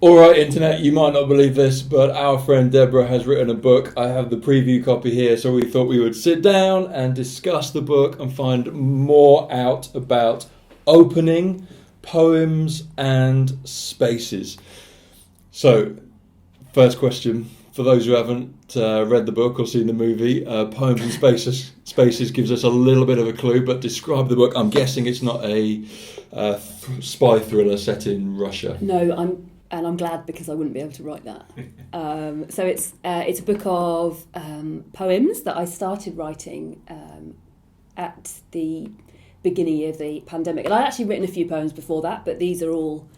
All right, Internet, you might not believe this, but our friend Deborah has written a book. I have the preview copy here, so we thought we would sit down and discuss the book and find more out about opening, poems and spaces. So, first question, for those who haven't read the book or seen the movie, Poems and Spaces gives us a little bit of a clue, but describe the book. I'm guessing it's not a spy thriller set in Russia. No, I'm glad, because I wouldn't be able to write that. So it's a book of poems that I started writing at the beginning of the pandemic. And I'd actually written a few poems before that, but these are all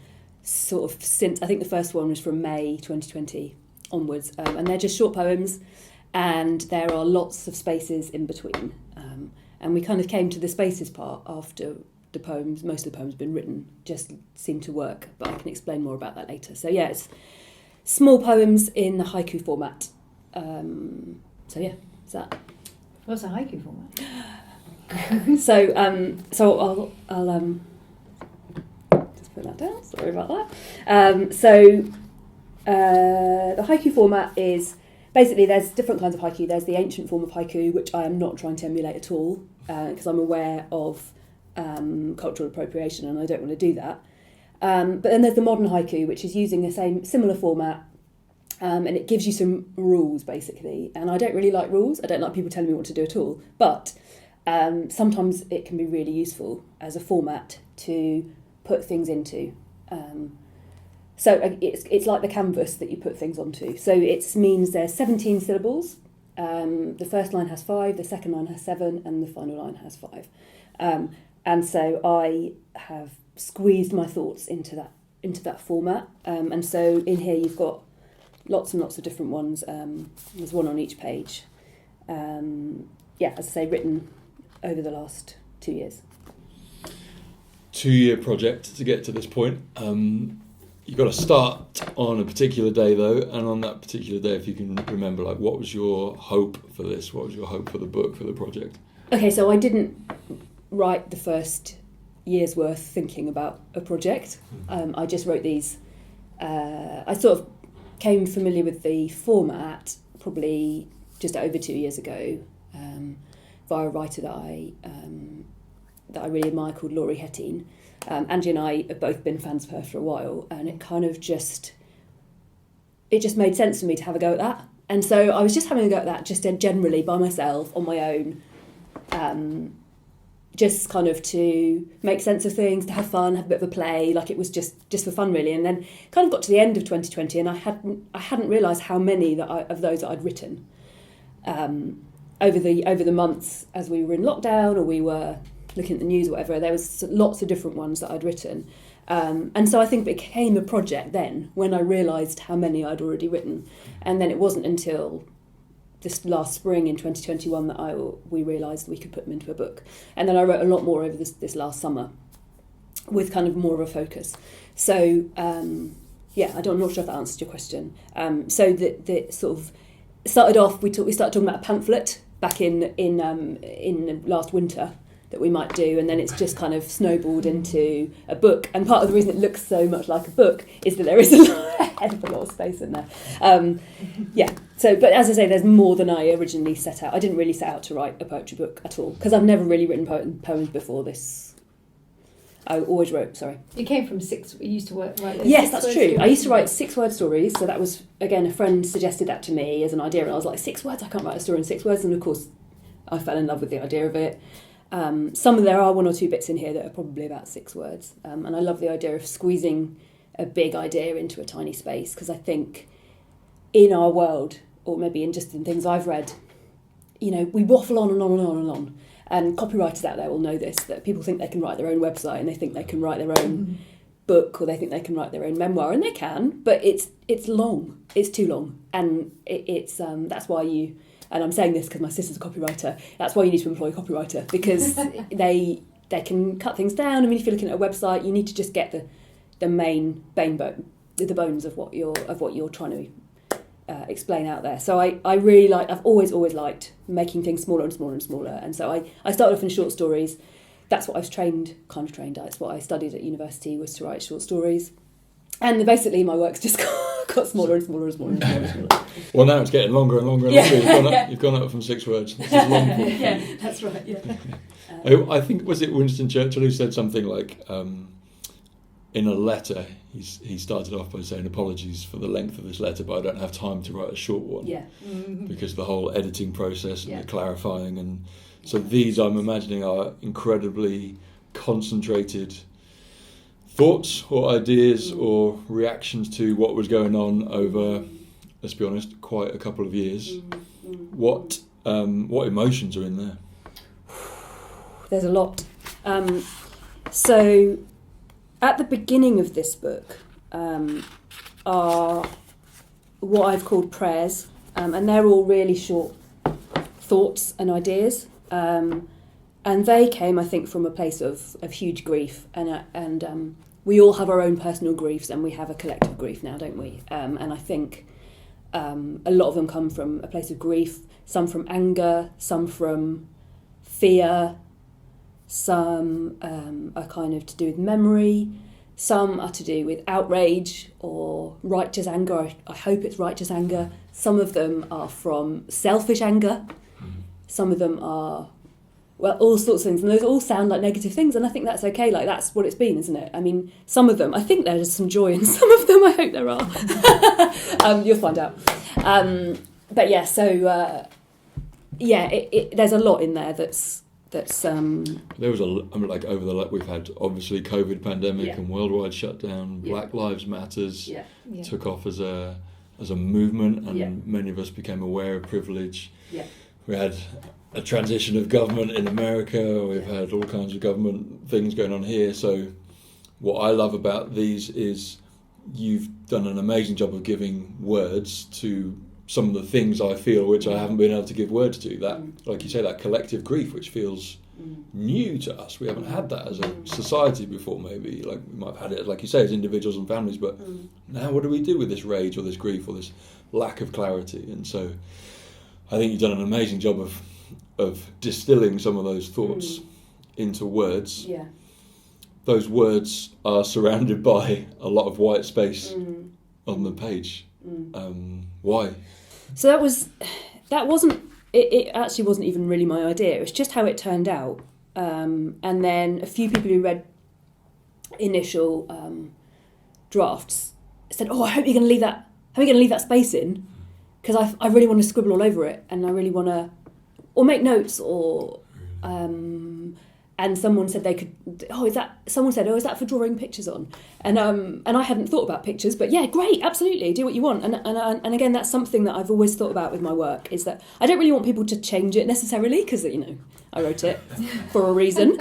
sort of since, I think the first one was from May 2020 onwards. And they're just short poems, and there are lots of spaces in between. And we kind of came to the spaces part after the poems, most of the poems have been written, just seem to work, but I can explain more about that later. So yeah, it's small poems in the haiku format. So yeah, is that? What's a haiku format? So I'll just put that down. Sorry about that. The haiku format is basically, there's different kinds of haiku. There's the ancient form of haiku, which I am not trying to emulate at all, because I'm aware of cultural appropriation, and I don't want to do that. But then there's the modern haiku, which is using the similar format, and it gives you some rules, basically. And I don't really like rules. I don't like people telling me what to do at all. But sometimes it can be really useful as a format to put things into. So it's like the canvas that you put things onto. So it means there's 17 syllables. The first line has 5, the second line has 7, and the final line has 5. And so I have squeezed my thoughts into that format. And so in here you've got lots and lots of different ones. There's one on each page. As I say, written over the last 2 years. 2-year project to get to this point. You've got to start on a particular day, though, and on that particular day, if you can remember, like, what was your hope for this? What was your hope for the book, for the project? Okay, so I didn't write the first year's worth thinking about a project. I just wrote these. I sort of came familiar with the format probably just over 2 years ago via a writer that I really admire called Laurie Hettin. Angie and I have both been fans of her for a while, and it just made sense for me to have a go at that. And so I was just having a go at that, just generally by myself, on my own, just kind of to make sense of things, to have fun, have a bit of a play, like it was just for fun really. And then kind of got to the end of 2020, and I hadn't realised how many of those that I'd written over the months as we were in lockdown or we were looking at the news or whatever. There was lots of different ones that I'd written. And so I think it became a project then when I realised how many I'd already written. And then it wasn't until this last spring in 2021 that we realised we could put them into a book. And then I wrote a lot more over this last summer with kind of more of a focus. So, I'm not sure if that answers your question. So the sort of started off, we started talking about a pamphlet back in last winter that we might do, and then it's just kind of snowballed into a book. And part of the reason it looks so much like a book is that there is a heck of a lot of space in there. But as I say, there's more than I originally set out. I didn't really set out to write a poetry book at all, because I've never really written poems before this. I always wrote, sorry. You came from 6, you used to write those. Yes, that's true. Stories. I used to write 6-word stories, so that was, again, a friend suggested that to me as an idea, and I was like, 6 words? I can't write a story in 6 words, and of course, I fell in love with the idea of it. There are 1 or 2 bits in here that are probably about 6 words, and I love the idea of squeezing a big idea into a tiny space, because I think in our world, or maybe in things I've read, we waffle on and on and on and on, and copywriters out there will know this, that people think they can write their own website and they think they can write their own book, or they think they can write their own memoir, and they can, but it's long, it's too long, and it's that's why you. And I'm saying this because my sister's a copywriter. That's why you need to employ a copywriter, because they can cut things down. I mean, if you're looking at a website, you need to just get the main the bones of what you're trying to explain out there. So I really I've always liked making things smaller and smaller and smaller. And so I started off in short stories. That's what I was trained. That's what I studied at university, was to write short stories. basically my work's just got smaller and smaller and smaller and smaller and smaller. Well, now it's getting longer and longer and longer. You've gone up from 6 words. This is long form. Yeah, that's right. Yeah. I think, was it Winston Churchill who said something like, in a letter, he started off by saying, apologies for the length of this letter, but I don't have time to write a short one. Yeah. Because the whole editing process and the clarifying. And so these, I'm imagining, are incredibly concentrated thoughts or ideas or reactions to what was going on over, let's be honest, quite a couple of years. What emotions are in there? There's a lot. So at the beginning of this book are what I've called prayers, and they're all really short thoughts and ideas. And they came, I think, from a place of huge grief, and we all have our own personal griefs, and we have a collective grief now, don't we? And I think a lot of them come from a place of grief, some from anger, some from fear, some are kind of to do with memory, some are to do with outrage or righteous anger. I hope it's righteous anger. Some of them are from selfish anger. Some of them are, well, all sorts of things, and those all sound like negative things, and I think that's okay. Like, that's what it's been, isn't it? I mean, some of them, I think there's some joy in some of them. I hope there are. You'll find out. But yeah, so there's a lot in there that's. There was we've had obviously COVID pandemic and worldwide shutdown. Black Lives Matters took off as a movement, and many of us became aware of privilege. We had a transition of government in America. We've had all kinds of government things going on here. So what I love about these is you've done an amazing job of giving words to some of the things I feel which I haven't been able to give words to. That, like you say, that collective grief, which feels new to us. We haven't had that as a society before, maybe. Like, we might have had it, like you say, as individuals and families, but now what do we do with this rage or this grief or this lack of clarity? And so I think you've done an amazing job of distilling some of those thoughts into words. Yeah. Those words are surrounded by a lot of white space on the page. Why? So that wasn't. It actually wasn't even really my idea. It was just how it turned out. And then a few people who read initial drafts said, "Oh, I hope you're going to leave that. How are you going to leave that space in? Because I really want to scribble all over it, and I really want to, or make notes, or." And someone said they could. Someone said, "Oh, is that for drawing pictures on?" And I hadn't thought about pictures, but yeah, great, absolutely, do what you want. And again, that's something that I've always thought about with my work, is that I don't really want people to change it necessarily, because I wrote it for a reason.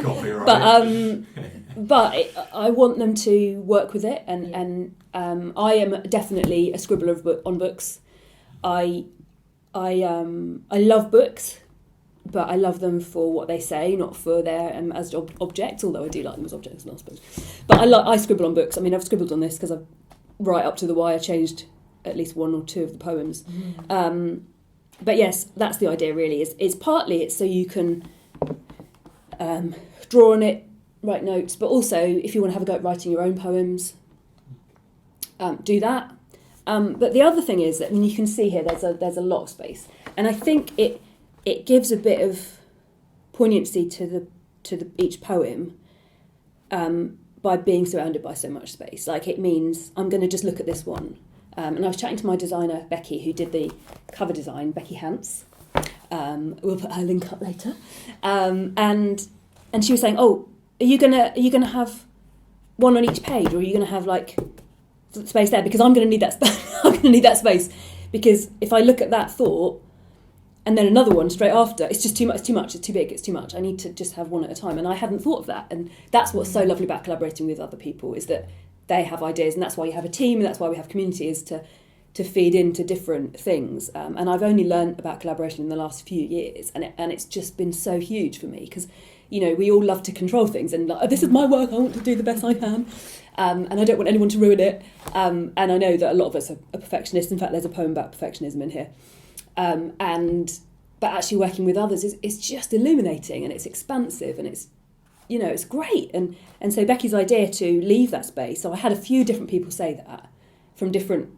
But I want them to work with it, and I am definitely a scribbler on books. I love books. But I love them for what they say, not for their as objects, although I do like them as objects, I suppose. But I scribble on books. I mean, I've scribbled on this because I've, right up to the wire, changed at least one or two of the poems. But yes, that's the idea really. Is partly it's so you can draw on it, write notes, but also if you want to have a go at writing your own poems, do that. But the other thing is that, I mean, you can see here there's a lot of space, and I think it gives a bit of poignancy to each poem by being surrounded by so much space. Like, it means I'm going to just look at this one. And I was chatting to my designer, Becky, who did the cover design, Becky Hance. We'll put her link up later. And she was saying, "Oh, are you gonna have one on each page, or are you gonna have like space there? Because I'm gonna need that. I'm gonna need that space, because if I look at that thought." And then another one straight after, it's just too much, it's too big, it's too much. I need to just have one at a time. And I hadn't thought of that. And that's what's so lovely about collaborating with other people, is that they have ideas, and that's why you have a team, and that's why we have community, is to feed into different things. And I've only learned about collaboration in the last few years, and it's just been so huge for me, because, we all love to control things, and like, this is my work, I want to do the best I can. And I don't want anyone to ruin it. And I know that a lot of us are perfectionists. In fact, there's a poem about perfectionism in here. But actually working with others is just illuminating, and it's expansive, and it's great. And so Becky's idea to leave that space, so I had a few different people say that from different,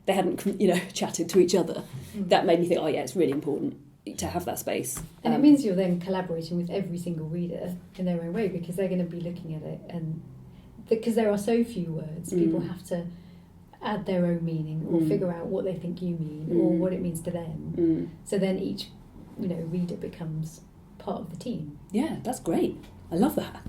they hadn't, chatted to each other. That made me think, oh yeah, it's really important to have that space. And it means you're then collaborating with every single reader in their own way, because they're going to be looking at it, and because there are so few words, people have to add their own meaning or figure out what they think you mean or what it means to them. So then each, reader becomes part of the team. Yeah, that's great. I love that.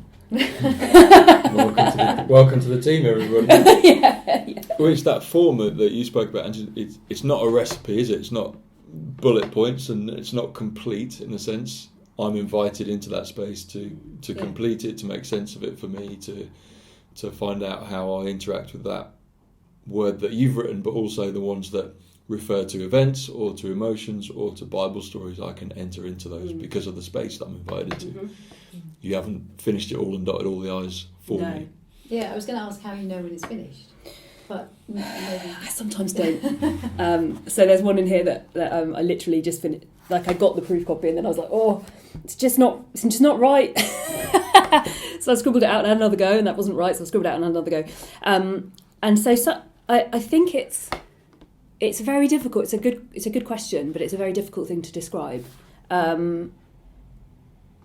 Welcome to the team, everyone. yeah. Well, it's that format that you spoke about, and it's not a recipe, is it? It's not bullet points, and it's not complete in a sense. I'm invited into that space to complete it, to make sense of it for me, to find out how I interact with that word that you've written, but also the ones that refer to events or to emotions or to Bible stories. I can enter into those because of the space that I'm invited to. You haven't finished it all and dotted all the I's for me. Yeah, I was going to ask how you know when it's finished, but maybe I sometimes don't. So there's one in here that I literally just finished. Like I got the proof copy and then I was like, oh, it's just not right. So I scribbled it out and had another go, and that wasn't right. So I scribbled it out and had another go. And so I think it's very difficult. It's a good question, but it's a very difficult thing to describe.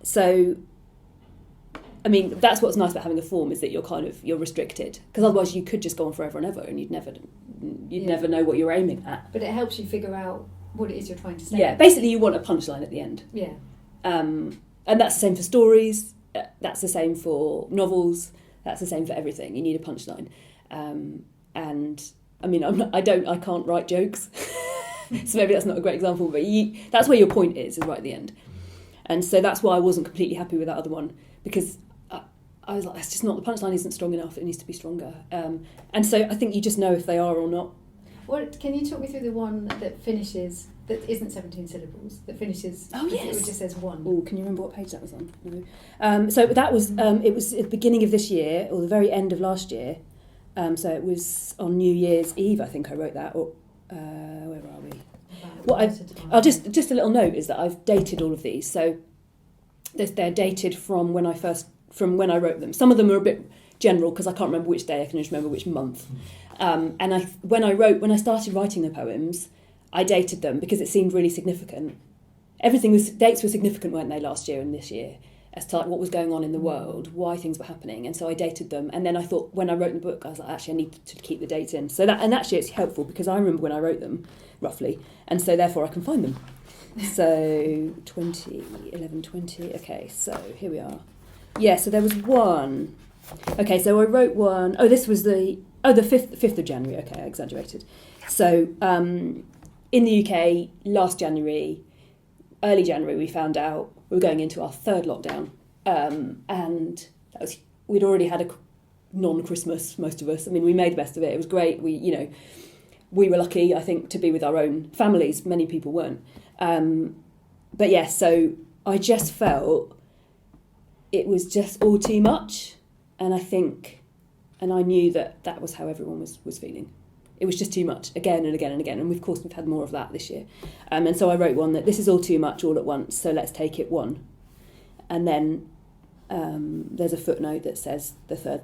So, I mean, that's what's nice about having a form, is that you're restricted, because otherwise you could just go on forever and ever, and you'd never know what you're aiming at. But it helps you figure out what it is you're trying to say. Yeah, basically you want a punchline at the end. Yeah. And that's the same for stories. That's the same for novels. That's the same for everything. You need a punchline. And I mean, I can't write jokes, so maybe that's not a great example. But that's where your point is right at the end. And so that's why I wasn't completely happy with that other one, because I was like, that's just not, the punchline isn't strong enough. It needs to be stronger. And so I think you just know if they are or not. What can you talk me through the one that finishes, that isn't 17 syllables, that finishes? Oh yes. It just says one. Oh, can you remember what page that was on? No. So that was it was at the beginning of this year, or the very end of last year. So it was on New Year's Eve, I think I wrote that. Or where are we? I'll just a little note is that I've dated all of these. So they're dated from when I wrote them. Some of them are a bit general because I can't remember which day. I can just remember which month. And when I started writing the poems, I dated them because it seemed really significant. Dates were significant, weren't they, last year and this year, as to like what was going on in the world, why things were happening, and so I dated them. And then I thought, when I wrote the book, I was like, actually, I need to keep the dates in. And actually, it's helpful because I remember when I wrote them roughly, and so therefore I can find them. So 20. Okay, so here we are. Yeah, so there was one. Okay, so I wrote one. Oh, this was the 5th of January. Okay, I exaggerated. So in the UK, last January, early January, we found out we were going into our third lockdown, and we'd already had a non-Christmas, most of us. I mean, we made the best of it. It was great. We were lucky, I think, to be with our own families. Many people weren't. But yeah, so I just felt it was just all too much, and I knew that was how everyone was feeling. It was just too much, again and again and again, and of course we've had more of that this year. And so I wrote one that this is all too much all at once, so let's take it one. And then there's a footnote that says the third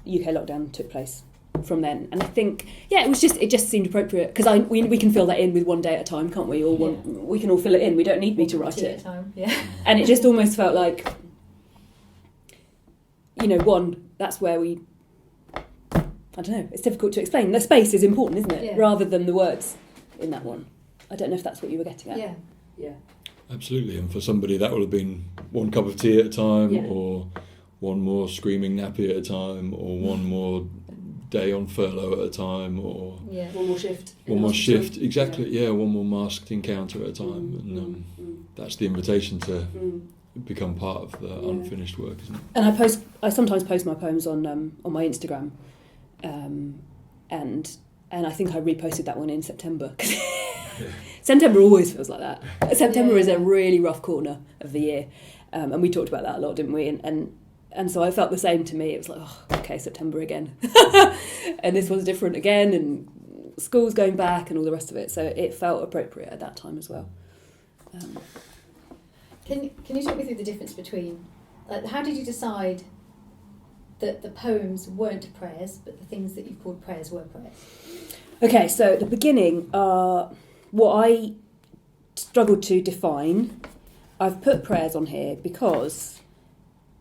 UK lockdown took place from then. And I think, yeah, it just seemed appropriate, because we can fill that in with one day at a time, can't we? Or we can all fill it in. We don't need me to write it. At a time. Yeah. And it just almost felt like, that's where we. I don't know, it's difficult to explain. The space is important, isn't it? Yeah. Rather than the words in that one. I don't know if that's what you were getting at. Yeah. Absolutely, and for somebody that would have been one cup of tea at a time, or one more screaming nappy at a time, or one more day on furlough at a time, or one more shift. One more shift, exactly, one more masked encounter at a time. And that's the invitation to become part of the unfinished work, isn't it? And I sometimes post my poems on my Instagram. And I think I reposted that one in September. September always feels like that. September is a really rough corner of the year, and we talked about that a lot, didn't we? And so I felt the same to me. It was like, oh, okay, September again, and this one's different again, and school's going back, and all the rest of it. So it felt appropriate at that time as well. Can you talk me through the difference between how did you decide that the poems weren't prayers, but the things that you called prayers were prayers? Okay, so at the beginning, what I struggled to define, I've put prayers on here because,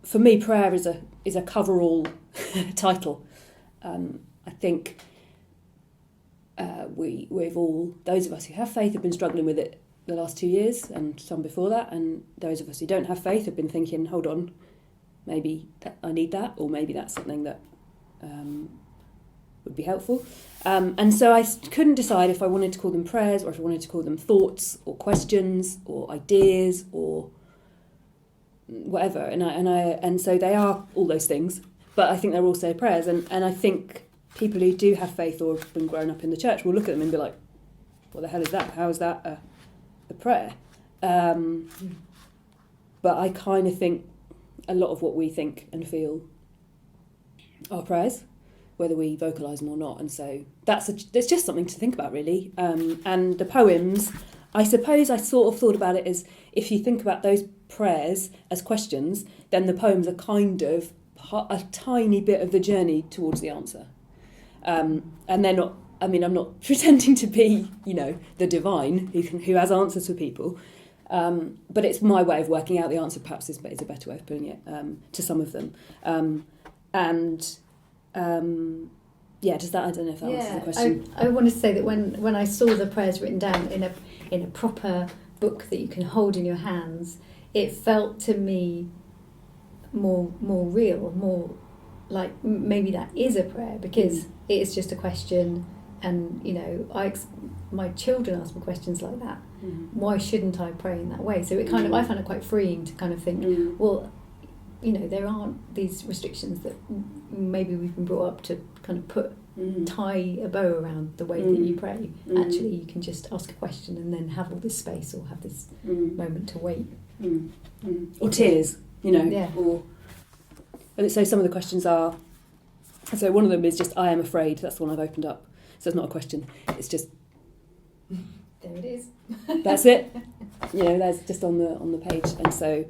for me, prayer is a cover-all title. I think we've all, those of us who have faith have been struggling with it the last 2 years, and some before that, and those of us who don't have faith have been thinking, hold on, maybe I need that, or maybe that's something that would be helpful. And so I couldn't decide if I wanted to call them prayers or if I wanted to call them thoughts or questions or ideas or whatever. And so they are all those things, but I think they're also prayers. And I think people who do have faith or have been grown up in the church will look at them and be like, what the hell is that? How is that a prayer? But I kind of think a lot of what we think and feel are prayers, whether we vocalise them or not. And so there's just something to think about, really. And the poems, I suppose I sort of thought about it as, if you think about those prayers as questions, then the poems are kind of a tiny bit of the journey towards the answer. And they're not, I mean, I'm not pretending to be, the divine who has answers for people. But it's my way of working out the answer, perhaps is a better way of putting it, to some of them. Does that, I don't know if that answers the question. I wanted to say that when I saw the prayers written down in a proper book that you can hold in your hands, it felt to me more real, more like maybe that is a prayer, because it is just a question. And my children ask me questions like that. Why shouldn't I pray in that way? So it I found it quite freeing to kind of think, well, there aren't these restrictions that maybe we've been brought up to kind of tie a bow around the way that you pray. Actually, you can just ask a question and then have all this space, or have this moment to wait. Or tears, Yeah. Or so some of the questions are. So one of them is just, I am afraid. That's the one I've opened up. So it's not a question. It's just. There it is. That's it. That's just on the page. And so,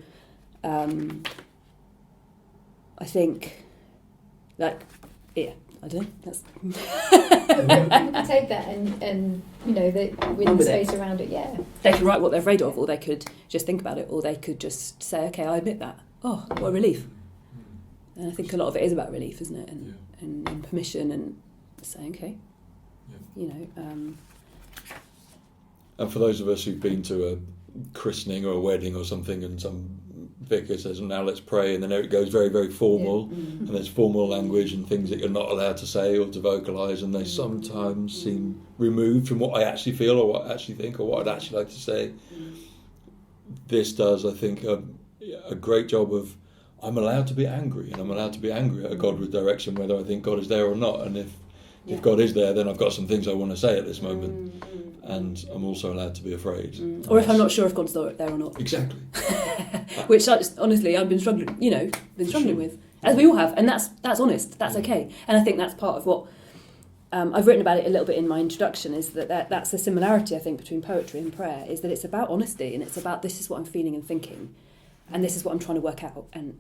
I think, I don't know. That's. People can take that and with the space around it. Yeah. They can write what they're afraid of, or they could just think about it, or they could just say, okay, I admit that. Oh, what a relief. And I think a lot of it is about relief, isn't it? And permission and saying, okay, And for those of us who've been to a christening or a wedding or something, and some vicar says, now let's pray, and then it goes very, very formal, and there's formal language and things that you're not allowed to say or to vocalise, and they sometimes seem removed from what I actually feel or what I actually think or what I'd actually like to say. This does, I think, a great job of, I'm allowed to be angry, and I'm allowed to be angry at God with direction, whether I think God is there or not. And if God is there, then I've got some things I want to say at this moment. And I'm also allowed to be afraid. Or if I'm not sure if God's there or not. Exactly. Which, honestly, I've been struggling, with, as we all have. And that's honest, that's okay. And I think that's part of what, I've written about it a little bit in my introduction, is that's a similarity, I think, between poetry and prayer, is that it's about honesty, and it's about, this is what I'm feeling and thinking, and this is what I'm trying to work out. And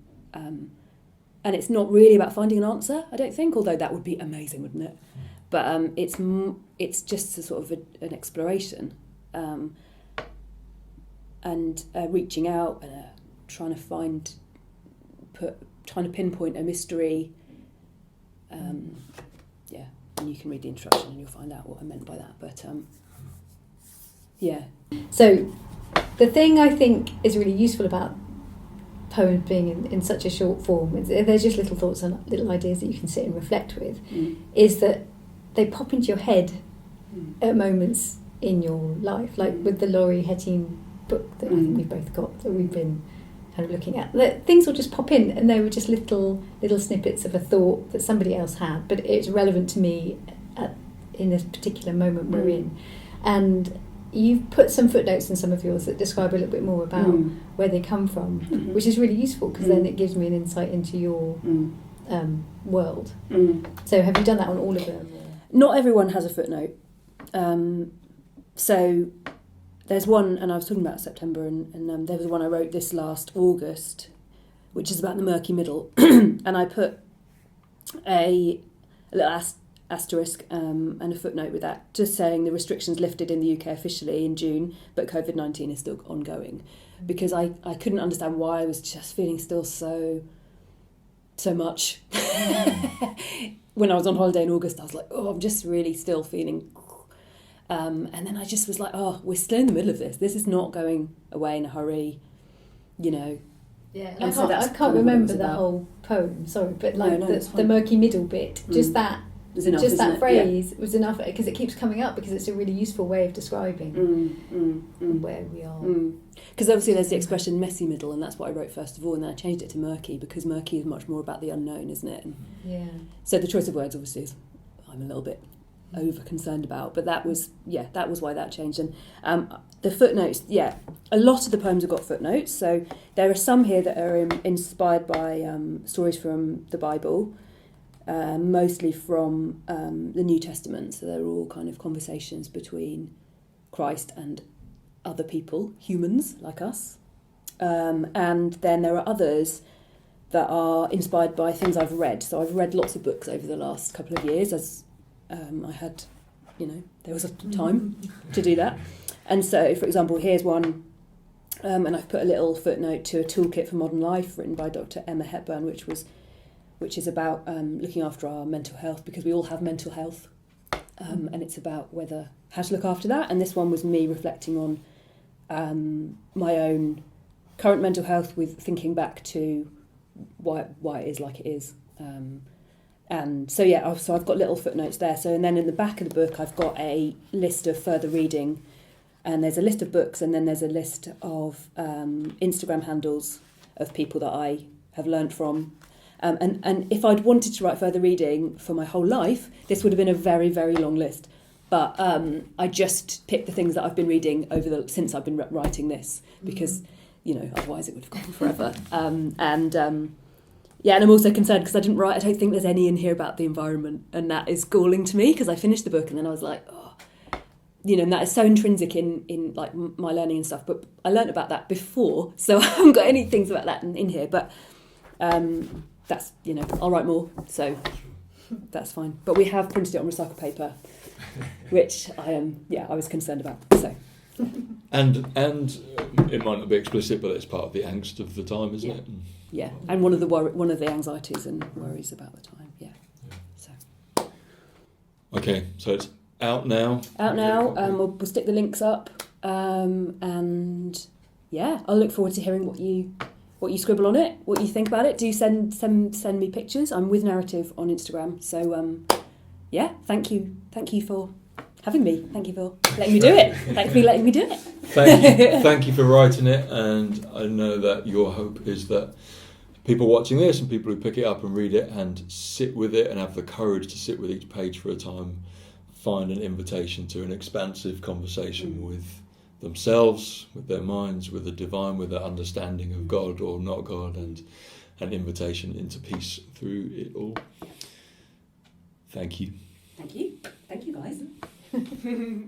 it's not really about finding an answer, I don't think, although that would be amazing, wouldn't it? But it's just a sort of an exploration, and reaching out and trying to pinpoint a mystery. And you can read the introduction and you'll find out what I meant by that. But So the thing I think is really useful about poems being in such a short form, there's just little thoughts and little ideas that you can sit and reflect with, is that they pop into your head at moments in your life, like with the Laurie Hettin book that I think we've both got, that we've been kind of looking at. Things will just pop in, and they were just little snippets of a thought that somebody else had, but it's relevant to me in this particular moment we're in. And you've put some footnotes in some of yours that describe a little bit more about where they come from, which is really useful, because then it gives me an insight into your world. So have you done that on all of them? Not everyone has a footnote. So there's one, and I was talking about September, and there was one I wrote this last August, which is about the murky middle. And I put a little asterisk and a footnote with that, just saying the restrictions lifted in the UK officially in June, but COVID-19 is still ongoing. Because I couldn't understand why I was just feeling still so much. When I was on holiday in August, I was like, oh, I'm just really still feeling. And then I just was like, oh, we're still in the middle of this. This is not going away in a hurry, you know. Yeah, And I can't remember the whole poem, sorry, but like the murky middle bit, just that. Enough, just that phrase yeah. was enough, because it keeps coming up, because it's a really useful way of describing where we are. Because obviously there's the expression messy middle, and that's what I wrote first of all, and then I changed it to murky, because murky is much more about the unknown, isn't it? Yeah. So the choice of words obviously is I'm a little bit over concerned about, but that was why that changed. And the footnotes, a lot of the poems have got footnotes, so there are some here that are inspired by stories from the Bible. Mostly from the New Testament, so they're all kind of conversations between Christ and other people, humans like us. And then there are others that are inspired by things I've read. So I've read lots of books over the last couple of years, as I had, there was a time to do that. And so, for example, here's one, and I've put a little footnote to a toolkit for modern life written by Dr. Emma Hepburn, which is about looking after our mental health, because we all have mental health, and it's about how to look after that. And this one was me reflecting on my own current mental health, with thinking back to why it is like it is. And so so I've got little footnotes there. So, and then in the back of the book I've got a list of further reading, and there's a list of books, and then there's a list of Instagram handles of people that I have learnt from. And if I'd wanted to write further reading for my whole life, this would have been a very, very long list. But I just picked the things that I've been reading since I've been writing this, because, otherwise it would have gone forever. And I'm also concerned because I don't think there's any in here about the environment, and that is galling to me, because I finished the book and then I was like, and that is so intrinsic in like my learning and stuff. But I learnt about that before, so I haven't got any things about that in here. But that's, I'll write more, so that's fine. But we have printed it on recycled paper, which I was concerned about. So. And it might not be explicit, but it's part of the angst of the time, isn't it? Yeah, and one of the anxieties and worries about the time. Yeah. So. Okay, so it's out now. We'll stick the links up, and I'll look forward to hearing what you scribble on it, what you think about it. Do send me pictures. I'm with Narrative on Instagram. So thank you for having me. Thank you for letting me do it. Thanks for letting me do it. Thank you for writing it, and I know that your hope is that people watching this and people who pick it up and read it and sit with it and have the courage to sit with each page for a time find an invitation to an expansive conversation with themselves, with their minds, with the divine, with their understanding of God or not God, and an invitation into peace through it all. Thank you. Thank you. Thank you, guys.